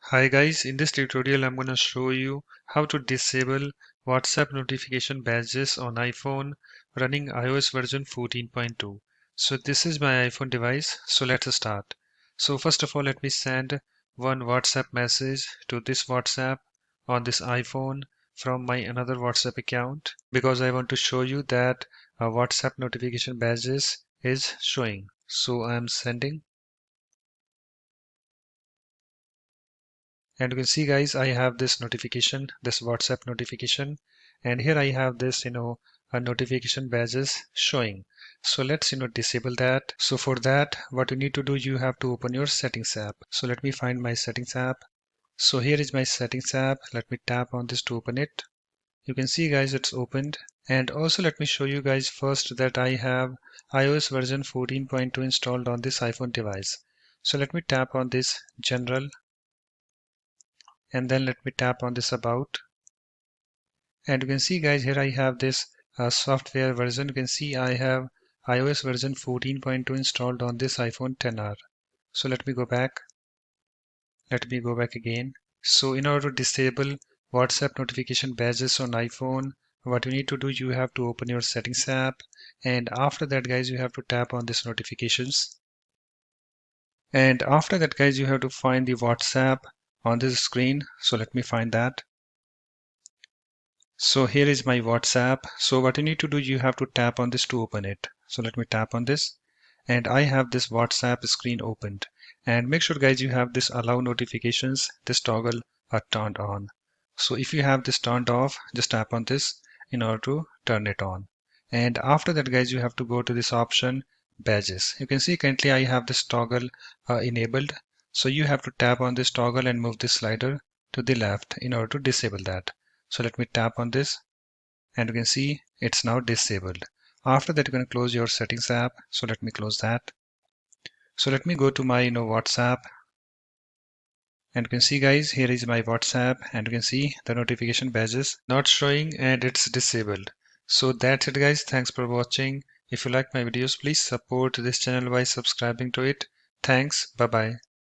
Hi guys, in this tutorial I'm going to show you how to disable WhatsApp notification badges on iPhone running iOS version 14.2. So this is my iPhone device, so let's start. So first of all, let me send one WhatsApp message to this WhatsApp on this iPhone from my another WhatsApp account because I want to show you that WhatsApp notification badges is showing. So I'm sending. And you can see guys, I have this notification, this WhatsApp notification, and here I have this, a notification badges showing. So let's, disable that. So for that, what you need to do, you have to open your settings app. So let me find my settings app. So here is my settings app. Let me tap on this to open it. You can see guys, it's opened. And also let me show you guys first that I have iOS version 14.2 installed on this iPhone device. So let me tap on this general and then let me tap on this about, and you can see guys, here I have this software version. You can see I have iOS version 14.2 installed on this iPhone 10R. So let me go back again. So in order to disable WhatsApp notification badges on iPhone, what you need to do, you have to open your settings app, and after that guys, you have to tap on this notifications, and after that guys, you have to find the WhatsApp on this screen. So let me find that. So here is my WhatsApp. So what you need to do, you have to tap on this to open it. So let me tap on this, and I have this WhatsApp screen opened. And make sure guys, you have this allow notifications, this toggle are turned on. So if you have this turned off, just tap on this in order to turn it on. And after that guys, you have to go to this option badges. You can see currently I have this toggle enabled. So you have to tap on this toggle and move this slider to the left in order to disable that. So let me tap on this, and you can see it's now disabled. After that, you're going to close your settings app. So let me close that. So let me go to my WhatsApp, and you can see guys, here is my WhatsApp, and you can see the notification badges not showing and it's disabled. So that's it guys. Thanks for watching. If you like my videos, please support this channel by subscribing to it. Thanks. Bye bye.